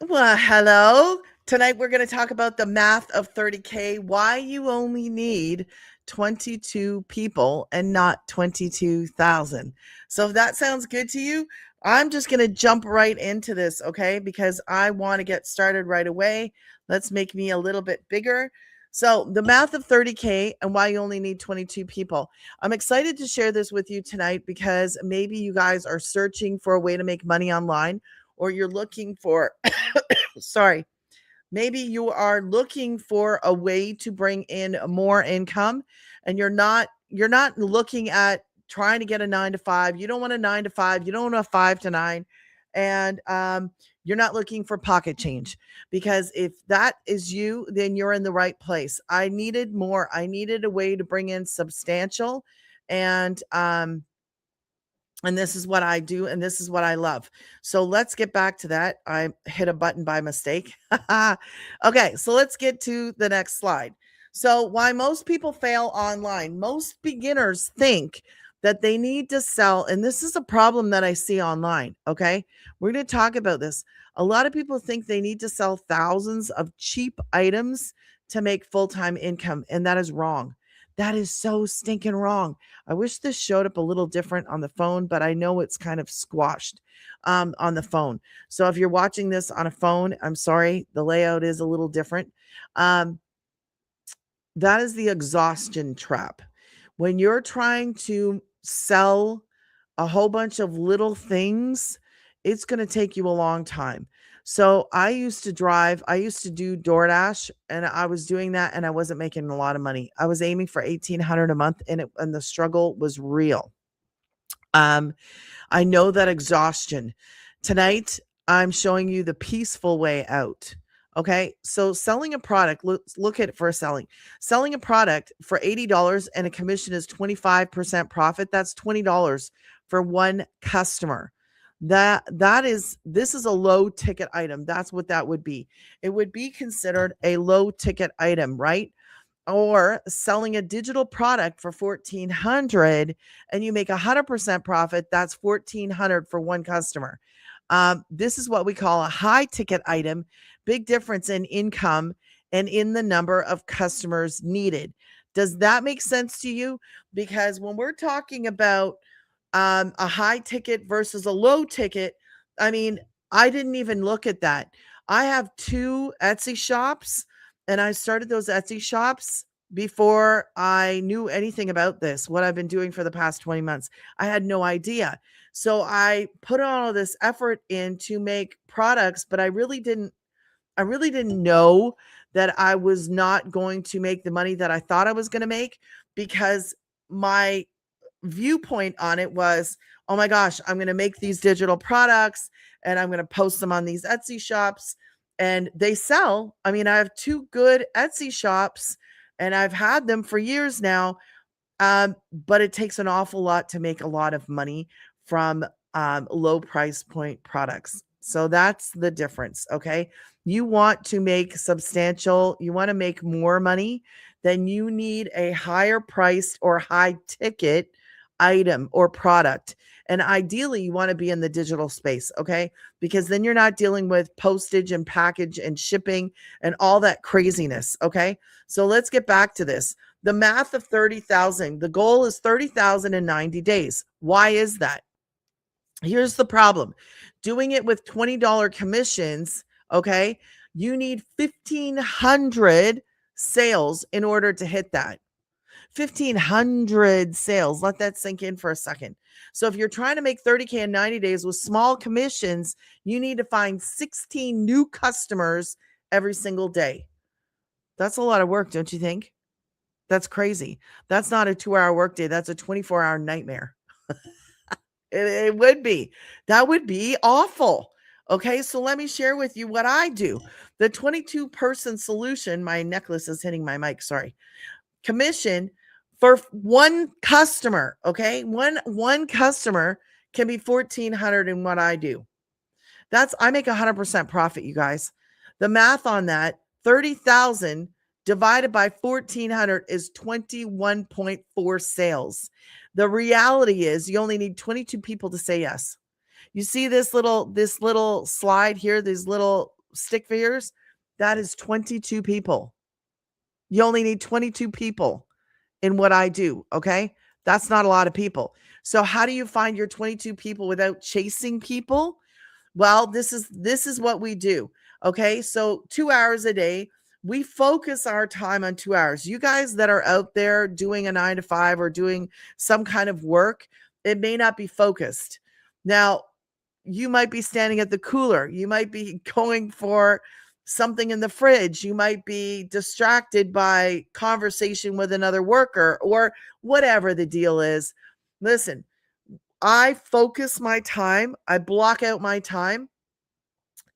Well, hello. Tonight we're going to talk about the math of 30K, why you only need 22 people and not 22,000. So if that sounds good to you, I'm just going to jump right into this, okay? Because I want to get started right away. Let's make me a little bit bigger. So, the math of 30K and why you only need 22 people. I'm excited to share this with you tonight because maybe you guys are searching for a way to make money online, or you're looking for sorry, maybe you are looking for a way to bring in more income, and you're not looking at trying to get a 9 to 5. You don't want a 9 to 5, you don't want a 5 to 9, and you're not looking for pocket change, because if that is you, then you're in the right place. I needed more. I needed a way to bring in substantial, and this is what I do, and this is what I love. So let's get back to that. I hit a button by mistake. Okay, so let's get to the next slide. So, why most people fail online. Most beginners think that they need to sell, and this is a problem that I see online. Okay, we're going to talk about this. A lot of people think they need to sell thousands of cheap items to make full time income, and that is wrong. That is so stinking wrong. I wish this showed up a little different on the phone, but I know it's kind of squashed on the phone. So if you're watching this on a phone, I'm sorry, the layout is a little different. Um, that is the exhaustion trap. When you're trying to sell a whole bunch of little things, it's going to take you a long time. So I used to do DoorDash, and I was doing that and I wasn't making a lot of money. I was aiming for 1800 a month, and the struggle was real. Um I know that exhaustion. Tonight, I'm showing you the peaceful way out. Okay. So, selling a product, look at it for selling a product for $80 and a commission is 25% profit. That's $20 for one customer. This is a low ticket item. That's what that would be. It would be considered a low ticket item, right? Or selling a digital product for 1400 and you make 100% profit, that's 1400 for one customer. This is what we call a high ticket item. Big difference in income and in the number of customers needed. Does that make sense to you? Because when we're talking about a high ticket versus a low ticket, I mean, I didn't even look at that. I have two Etsy shops, and I started those Etsy shops before I knew anything about this, what I've been doing for the past 20 months. I had no idea. So I put all of this effort in to make products, but I really didn't know that I was not going to make the money that I thought I was going to make, because my viewpoint on it was, oh my gosh, I'm going to make these digital products and I'm going to post them on these Etsy shops and they sell. I mean, I have two good Etsy shops and I've had them for years now. But it takes an awful lot to make a lot of money from low price point products. So that's the difference. Okay. You want to make substantial, you want to make more money, then you need a higher priced or high ticket item or product. And ideally, you want to be in the digital space. Okay. Because then you're not dealing with postage and package and shipping and all that craziness. Okay. So let's get back to this. The math of 30,000. The goal is 30,000 in 90 days. Why is that? Here's the problem. Doing it with $20 commissions, okay? You need 1,500 sales in order to hit that. 1,500 sales. Let that sink in for a second. So if you're trying to make 30K in 90 days with small commissions, you need to find 16 new customers every single day. That's a lot of work, don't you think? That's crazy. That's not a 2-hour workday. That's a 24-hour nightmare. It would be. That would be awful. Okay, so let me share with you what I do. The 22-person solution, my necklace is hitting my mic, sorry. Commission for one customer, okay? One customer can be 1400 in what I do. I make 100% profit, you guys. The math on that, 30,000 divided by 1400 is 21.4 sales. The reality is you only need 22 people to say yes. You see this little slide here, these little stick figures, that is 22 people. You only need 22 people in what I do, okay? That's not a lot of people. So how do you find your 22 people without chasing people? Well, this is what we do. Okay? So 2 hours a day, we focus our time on 2 hours. You guys that are out there doing a 9 to 5 or doing some kind of work, it may not be focused. Now, you might be standing at the cooler. You might be going for something in the fridge. You might be distracted by conversation with another worker or whatever the deal is. Listen, I focus my time, I block out my time,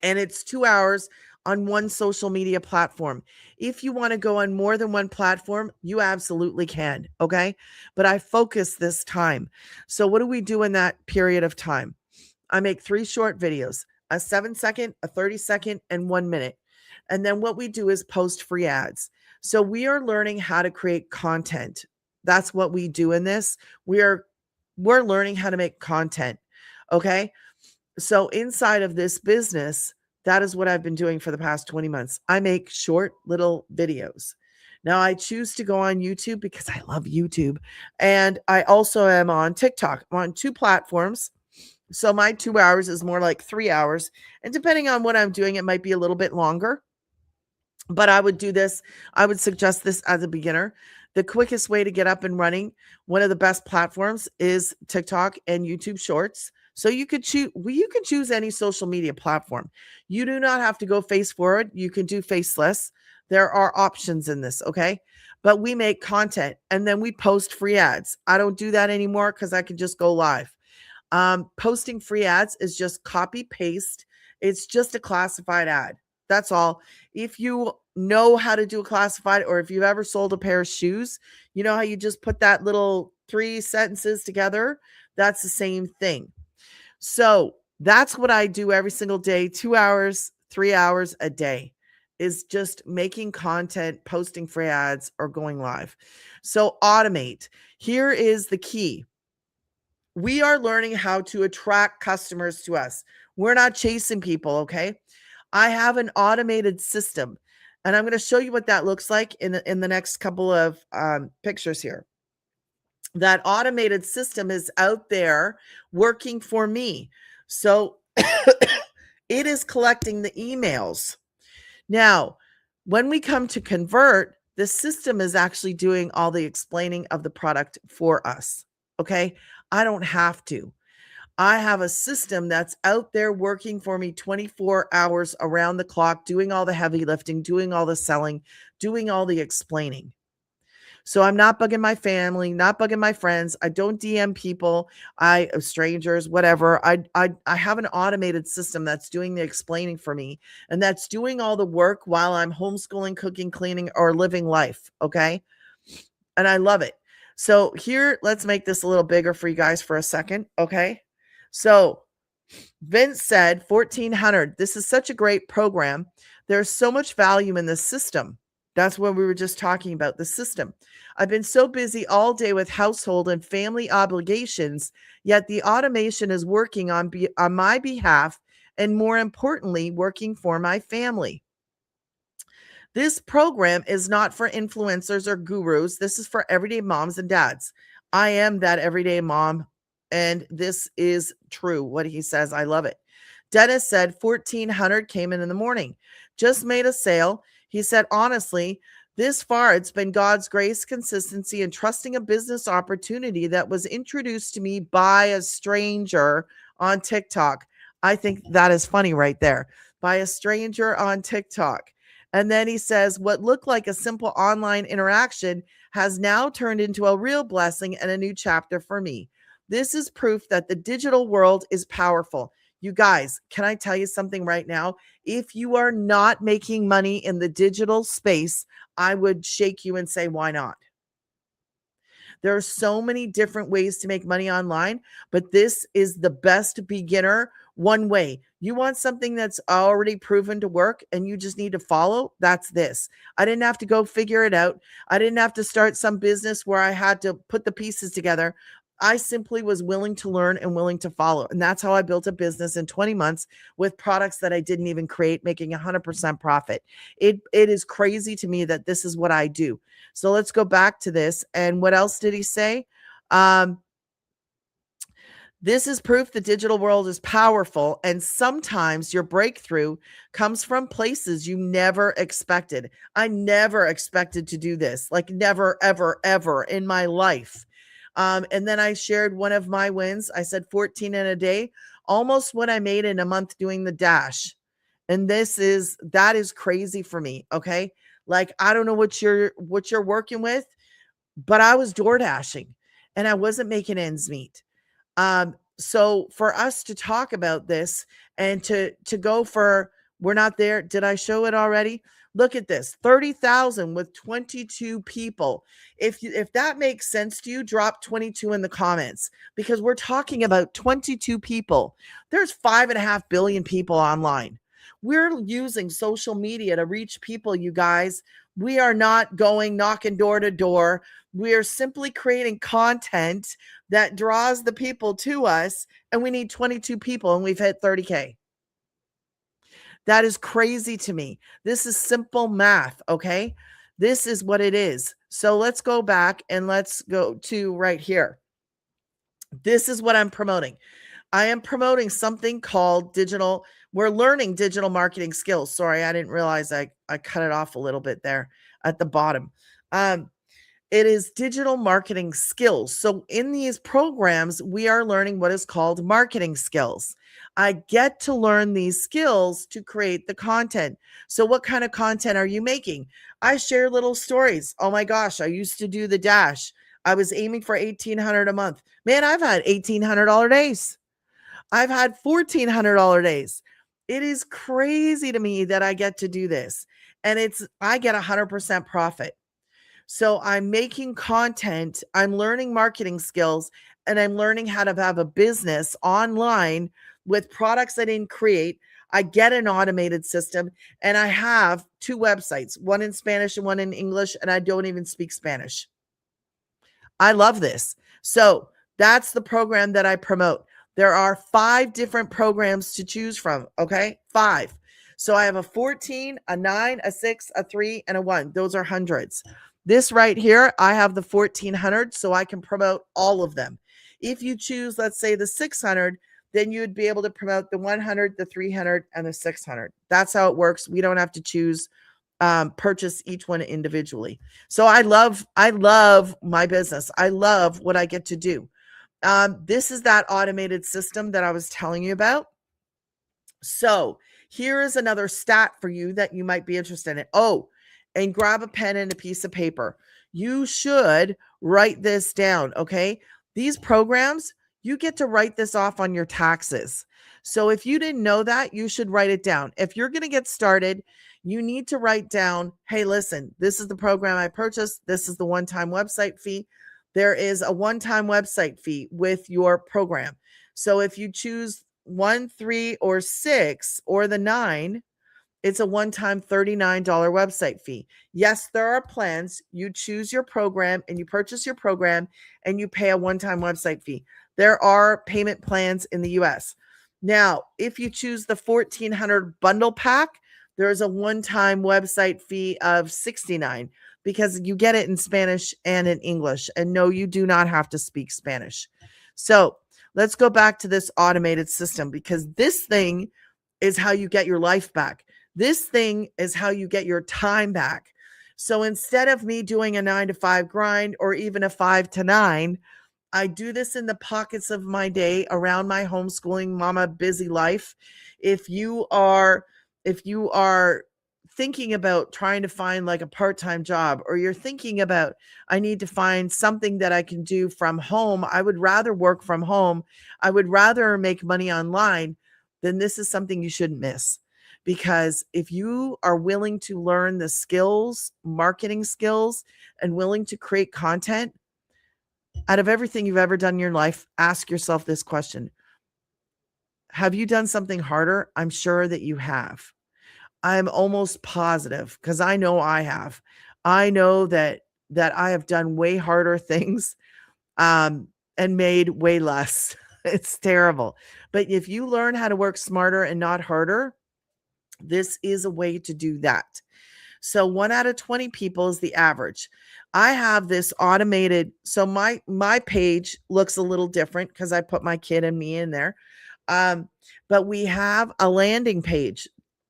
and it's 2 hours on one social media platform. If you want to go on more than one platform, you absolutely can, okay? But I focus this time. So what do we do in that period of time? I make 3 short videos, a 7-second, a 30-second, and 1 minute. And then what we do is post free ads. So we are learning how to create content. That's what we do in this. We're learning how to make content. Okay? So inside of this business, that is what I've been doing for the past 20 months. I make short little videos. Now I choose to go on YouTube because I love YouTube. And I also am on TikTok. I'm on 2 platforms. So my 2 hours is more like 3 hours. And depending on what I'm doing, it might be a little bit longer. But I would suggest this as a beginner. The quickest way to get up and running, one of the best platforms is TikTok and YouTube Shorts. So you could choose any social media platform. You do not have to go face forward. You can do faceless. There are options in this, okay? But we make content and then we post free ads. I don't do that anymore because I can just go live. Posting free ads is just copy paste. It's just a classified ad. That's all. If you know how to do a classified, or if you've ever sold a pair of shoes, you know how you just put that little 3 sentences together? That's the same thing. So that's what I do every single day, 2 hours, 3 hours a day, is just making content, posting free ads, or going live. So automate. Here is the key. We are learning how to attract customers to us. We're not chasing people, okay? I have an automated system, and I'm going to show you what that looks like in the next couple of pictures here. That automated system is out there working for me. So it is collecting the emails. Now, when we come to convert, the system is actually doing all the explaining of the product for us. Okay? I don't have to. I have a system that's out there working for me 24 hours around the clock, doing all the heavy lifting, doing all the selling, doing all the explaining. So I'm not bugging my family, not bugging my friends. I don't DM people, strangers, whatever. I have an automated system that's doing the explaining for me, and that's doing all the work while I'm homeschooling, cooking, cleaning, or living life. Okay. And I love it. So here, let's make this a little bigger for you guys for a second. Okay. So Vince said 1,400. This is such a great program. There's so much value in this system. That's what we were just talking about, the system. I've been so busy all day with household and family obligations, yet the automation is working on my behalf, and more importantly, working for my family. This program is not for influencers or gurus. This is for everyday moms and dads. I am that everyday mom, and this is true, what he says. I love it. Dennis said 1,400 came in the morning. Just made a sale. He said, honestly, this far, it's been God's grace, consistency, and trusting a business opportunity that was introduced to me by a stranger on TikTok. I think that is funny right there. By a stranger on TikTok. And then he says, what looked like a simple online interaction has now turned into a real blessing and a new chapter for me. This is proof that the digital world is powerful. You guys, can I tell you something right now? If you are not making money in the digital space, I would shake you and say, why not? There are so many different ways to make money online, but this is the best beginner one way. You want something that's already proven to work and you just need to follow? That's this. I didn't have to go figure it out. I didn't have to start some business where I had to put the pieces together. I simply was willing to learn and willing to follow. And that's how I built a business in 20 months with products that I didn't even create, making 100% profit. It is crazy to me that this is what I do. So let's go back to this. And what else did he say? This is proof the digital world is powerful, and sometimes your breakthrough comes from places you never expected. I never expected to do this, like never, ever, ever in my life. And then I shared one of my wins. I said 14 in a day, almost what I made in a month doing the dash. And that is crazy for me. Okay. Like, I don't know what you're working with, but I was door dashing and I wasn't making ends meet. So for us to talk about this and to go for, we're not there. Did I show it already? Look at this, 30,000 with 22 people. If that makes sense to you, drop 22 in the comments, because we're talking about 22 people. There's 5.5 billion people online. We're using social media to reach people, you guys. We are not going knocking door to door. We are simply creating content that draws the people to us, and we need 22 people and we've hit 30K. That is crazy to me. This is simple math, okay? This is what it is. So let's go back and let's go to right here. This is what I'm promoting. I am promoting something called we're learning digital marketing skills. Sorry, I didn't realize I cut it off a little bit there at the bottom. It is digital marketing skills. So in these programs, we are learning what is called marketing skills. I get to learn these skills to create the content. So what kind of content are you making? I share little stories. Oh my gosh, I used to do the dash. I was aiming for $1,800 a month. Man, I've had $1,800 days. I've had $1,400 days. It is crazy to me that I get to do this. And I get 100% profit. So I'm making content, I'm learning marketing skills, and I'm learning how to have a business online with products I didn't create. I get an automated system, and I have 2 websites, one in Spanish and one in English, and I don't even speak Spanish. I love this. So that's the program that I promote. There are 5 different programs to choose from. Okay. 5. So I have a 14, a 9, a 6, a 3, and a 1. Those are hundreds. This right here, I have the 1,400, so I can promote all of them. If you choose, let's say, the 600, then you'd be able to promote the 100, the 300, and the 600. That's how it works. We don't have to choose, purchase each one individually. So I love my business. I love what I get to do. This is that automated system that I was telling you about. So here is another stat for you that you might be interested in. Oh, and grab a pen and a piece of paper. You should write this down, okay? These programs, you get to write this off on your taxes. So if you didn't know that, you should write it down. If you're going to get started, you need to write down, hey, listen, this is the program I purchased. This is the one-time website fee. There is a one-time website fee with your program. So if you choose 1, 3, or 6, or the 9, it's a one-time $39 website fee. Yes, there are plans. You choose your program and you purchase your program and you pay a one-time website fee. There are payment plans in the US. Now, if you choose the 1,400 bundle pack, there's a one-time website fee of $69 because you get it in Spanish and in English. And no, you do not have to speak Spanish. So let's go back to this automated system, because this thing is how you get your life back. This thing is how you get your time back. So instead of me doing a 9 to 5 grind or even a 5 to 9, I do this in the pockets of my day around my homeschooling mama busy life. If you are thinking about trying to find like a part-time job, or you're thinking about, I need to find something that I can do from home, I would rather work from home, I would rather make money online, then this is something you shouldn't miss. Because if you are willing to learn the skills, marketing skills, and willing to create content, out of everything you've ever done in your life, ask yourself this question. Have you done something harder? I'm sure that you have. I'm almost positive, because I know I have. I know that I have done way harder things. and made way less. It's terrible. But if you learn how to work smarter and not harder, this is a way to do that. So 1 out of 20 people is the average. I have this automated, so my page looks a little different because I put my kid and me in there. But we have a landing page.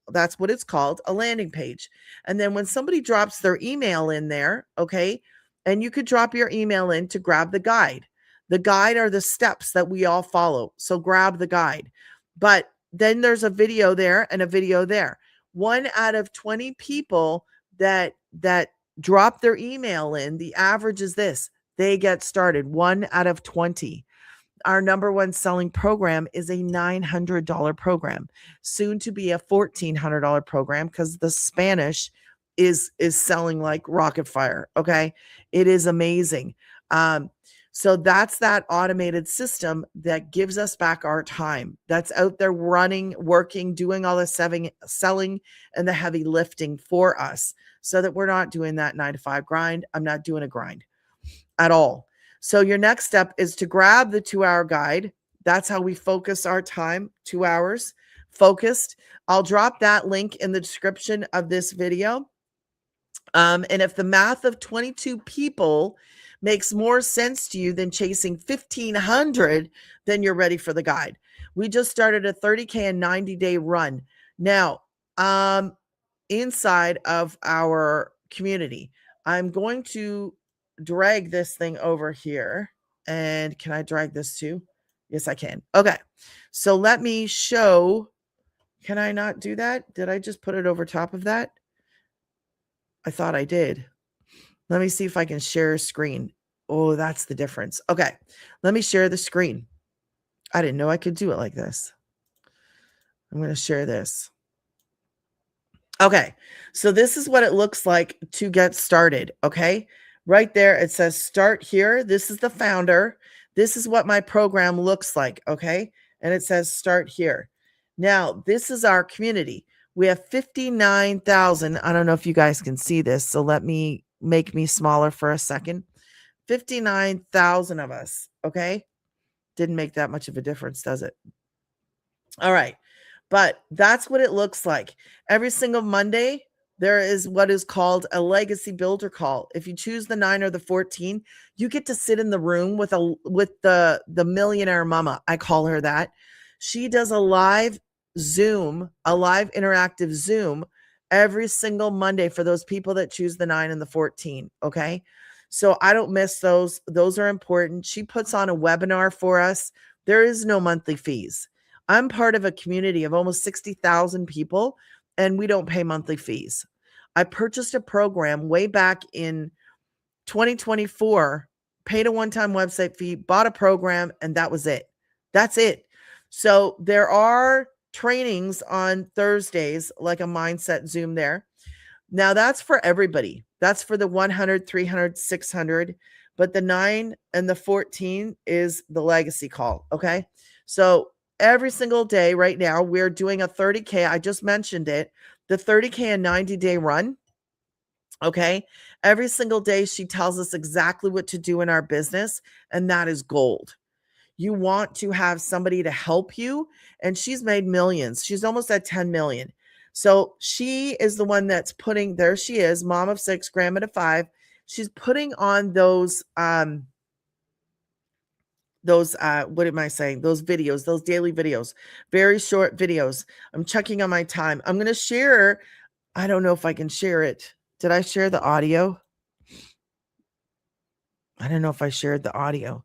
That's what it's called, a landing page. And then when somebody drops their email in there, okay, and you could drop your email in to grab the guide. The guide are the steps that we all follow. So grab the guide. But then there's a video there and a video there. 1 out of 20 people that drop their email in, the average is this. They get started. 1 out of 20. Our number one selling program is a $900 program, soon to be a $1,400 program because the Spanish is selling like rocket fire. Okay. It is amazing. So that's that automated system that gives us back our time. That's out there running, working, doing all the selling and the heavy lifting for us so that we're not doing that 9-to-5 grind. I'm not doing a grind at all. So your next step is to grab the 2-hour guide. That's how we focus our time, 2 hours focused. I'll drop that link in the description of this video. And if the math of 22 people makes more sense to you than chasing 1,500, then you're ready for the guide. We just started a 30K and 90-day run. Now, inside of our community, I'm going to drag this thing over here. And can I drag this too? Yes, I can. Okay. So let me show. Can I not do that? Did I just put it over top of that? I thought I did. Let me see if I can share a screen. Oh, that's the difference. Okay. Let me share the screen. I didn't know I could do it like this. I'm going to share this. Okay. So this is what it looks like to get started. Okay. Right there, it says start here. This is the founder. This is what my program looks like. Okay. And it says start here. Now, this is our community. We have 59,000. I don't know if you guys can see this. So let me make me smaller for a second. 59,000 of us. Okay. Didn't make that much of a difference, does it? All right. But that's what it looks like. Every single Monday, there is what is called a legacy builder call. If you choose the 9 or the 14, you get to sit in the room with the millionaire mama. I call her that. She does a live Zoom, a live interactive Zoom every single Monday for those people that choose the 9 and the 14. Okay. So I don't miss those. Those are important. She puts on a webinar for us. There is no monthly fees. I'm part of a community of almost 60,000 people, and we don't pay monthly fees. I purchased a program way back in 2024, paid a one-time website fee, bought a program, and that was it. That's it. So there are trainings on Thursdays, like a mindset Zoom there. Now that's for everybody. That's for the 100, 300, 600. But the 9 and the 14 is the legacy call. Okay. So every single day right now, we're doing a 30K. I just mentioned it. The 30K and 90-day run. Okay. Every single day, she tells us exactly what to do in our business. And that is gold. You want to have somebody to help you. And she's made millions. She's almost at 10 million. So she is the one that's putting, there she is, mom of 6, grandma to 5. She's putting on those what am I saying? Those videos, those daily videos, very short videos. I'm checking on my time. I'm going to share. I don't know if I can share it. Did I share the audio? I don't know if I shared the audio.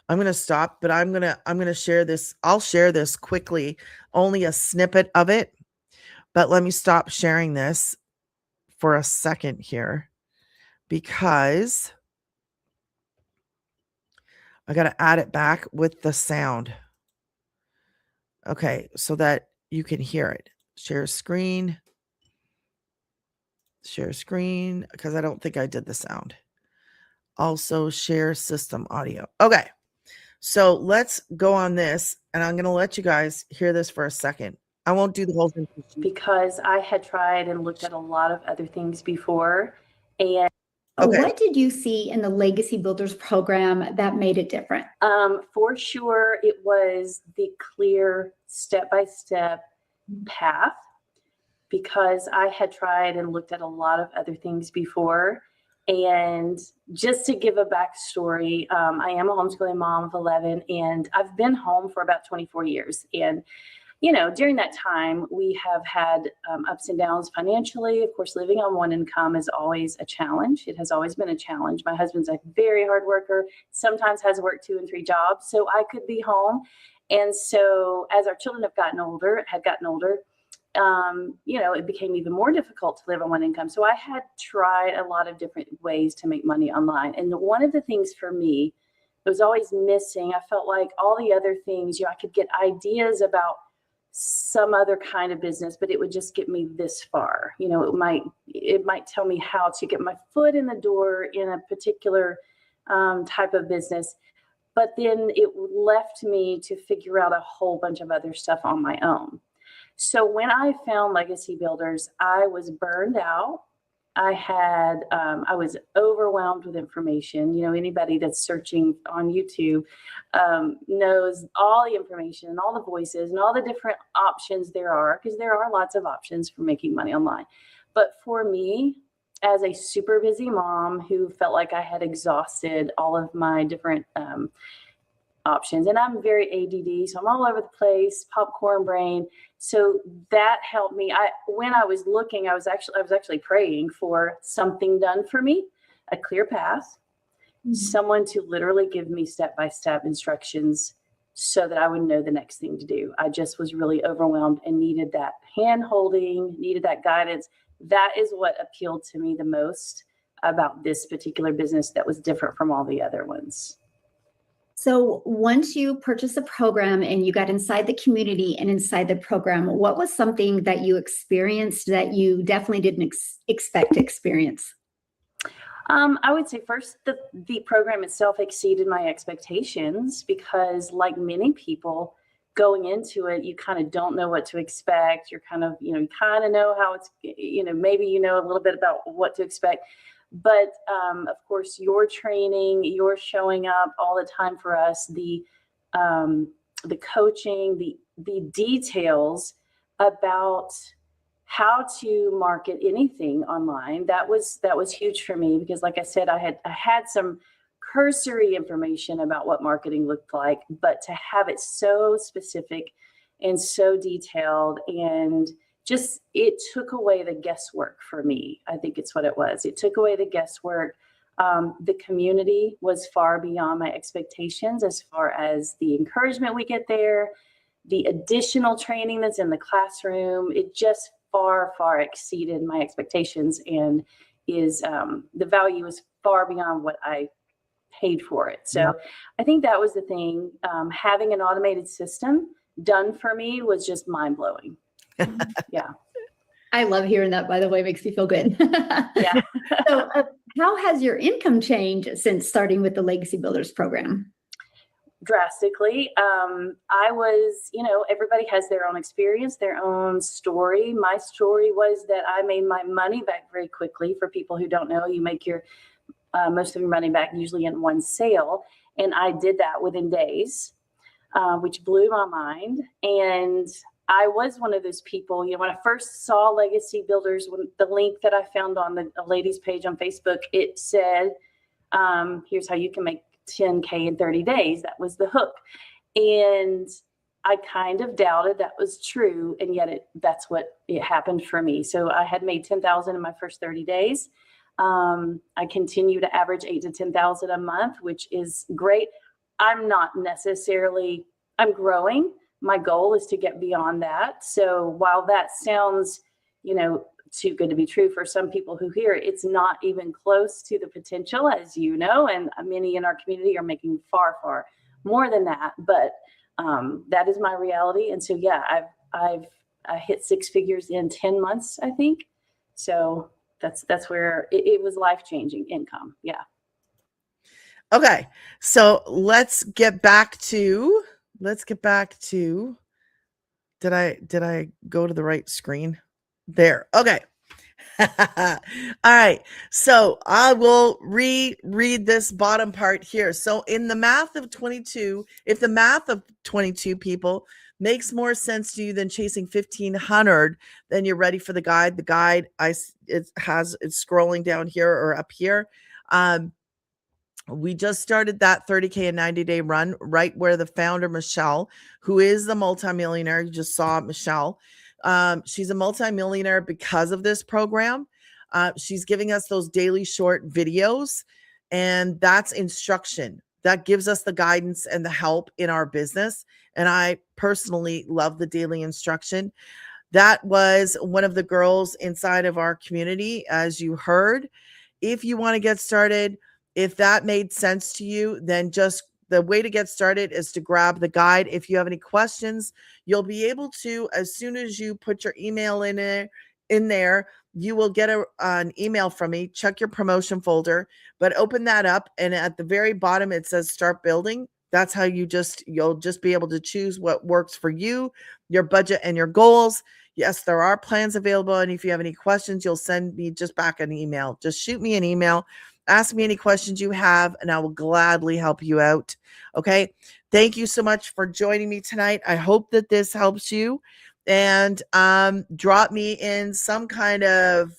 I'm going to stop, but I'm going to share this. I'll share this quickly, only a snippet of it. But let me stop sharing this for a second here because I got to add it back with the sound. Okay, so that you can hear it. Share screen, because I don't think I did the sound. Also share system audio. Okay, so let's go on this, and I'm going to let you guys hear this for a second. I won't do the whole thing. Because I had tried and looked at a lot of other things before, and Okay. What did you see in the Legacy Builders program that made it different? For sure, it was the clear step-by-step path, because I had tried and looked at a lot of other things before. And just to give a backstory, I am a homeschooling mom of 11, and I've been home for about 24 years. And during that time, we have had ups and downs financially. Of course, living on one income is always a challenge. It has always been a challenge. My husband's a very hard worker, sometimes has worked 2 and 3 jobs, so I could be home. And so as our children had gotten older, it became even more difficult to live on one income. So I had tried a lot of different ways to make money online. And one of the things for me that was always missing, I felt like all the other things, I could get ideas about some other kind of business, but it would just get me this far. It might tell me how to get my foot in the door in a particular type of business, but then it left me to figure out a whole bunch of other stuff on my own. So when I found Legacy Builders, I was burned out. I was overwhelmed with information. Anybody that's searching on YouTube knows all the information and all the voices and all the different options there are, because there are lots of options for making money online. But for me, as a super busy mom who felt like I had exhausted all of my different options, and I'm very ADD, so I'm all over the place, popcorn brain. So that helped me. When I was looking, I was actually praying for something done for me, a clear path, someone to literally give me step-by-step instructions so that I would know the next thing to do. I just was really overwhelmed and needed that hand holding, needed that guidance. That is what appealed to me the most about this particular business that was different from all the other ones. So once you purchased the program and you got inside the community and inside the program, what was something that you experienced that you definitely didn't expect to experience? I would say first, the program itself exceeded my expectations, because like many people going into it, you kind of don't know what to expect. You're kind of, you kind of know how it's, maybe a little bit about what to expect. But of course, your training, you're showing up all the time for us, the coaching, the details about how to market anything online. That was huge for me, because like I said, I had some cursory information about what marketing looked like, but to have it so specific and so detailed, and just, it took away the guesswork for me. I think it's what it was. It took away the guesswork. The community was far beyond my expectations as far as the encouragement we get there, the additional training that's in the classroom. It just far, far exceeded my expectations, and the value is far beyond what I paid for it. So I think that was the thing. Having an automated system done for me was just mind blowing. Yeah. I love hearing that, by the way. It makes me feel good. Yeah. So how has your income changed since starting with the Legacy Builders program? Drastically. I was, everybody has their own experience, their own story. My story was that I made my money back very quickly. For people who don't know, you make your most of your money back usually in one sale. And I did that within days, which blew my mind. And I was one of those people, when I first saw Legacy Builders, when the link that I found on the ladies page on Facebook, it said, here's how you can make $10K in 30 days. That was the hook. And I kind of doubted that was true. And yet that's what it happened for me. So I had made $10,000 in my first 30 days. I continue to average $8,000 to $10,000 a month, which is great. I'm growing. My goal is to get beyond that. So while that sounds, too good to be true for some people who hear it, it's not even close to the potential, as you know, and many in our community are making far, far more than that. But that is my reality. And so, yeah, I've hit 6 figures in 10 months, I think. So that's where it was life-changing income. Yeah. Okay. So let's get back to, did I go to the right screen? There. Okay. All right. So I will reread this bottom part here. So in the math of 22, if the math of 22 people makes more sense to you than chasing 1,500, then you're ready for the guide. The guide, it's scrolling down here or up here. We just started that 30K and 90-day run right where the founder, Michelle, who is the multimillionaire, you just saw Michelle. She's a multimillionaire because of this program. She's giving us those daily short videos, and that's instruction. That gives us the guidance and the help in our business. And I personally love the daily instruction. That was one of the girls inside of our community, as you heard. If you want to get started, if that made sense to you, then just the way to get started is to grab the guide. If you have any questions, you'll be able to, as soon as you put your email in there, you will get an email from me. Check your promotion folder, but open that up, and at the very bottom it says start building. That's how you'll just be able to choose what works for you, your budget and your goals. Yes, there are plans available, and if you have any questions, you'll send me just back an email. Just shoot me an email. Ask me any questions you have, and I will gladly help you out. Okay. Thank you so much for joining me tonight. I hope that this helps you. And drop me in some kind of,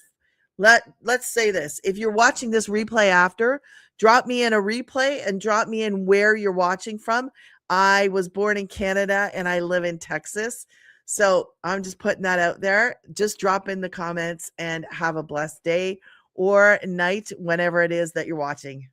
let's say this. If you're watching this replay after, drop me in a replay and drop me in where you're watching from. I was born in Canada and I live in Texas. So I'm just putting that out there. Just drop in the comments and have a blessed day or night, whenever it is that you're watching.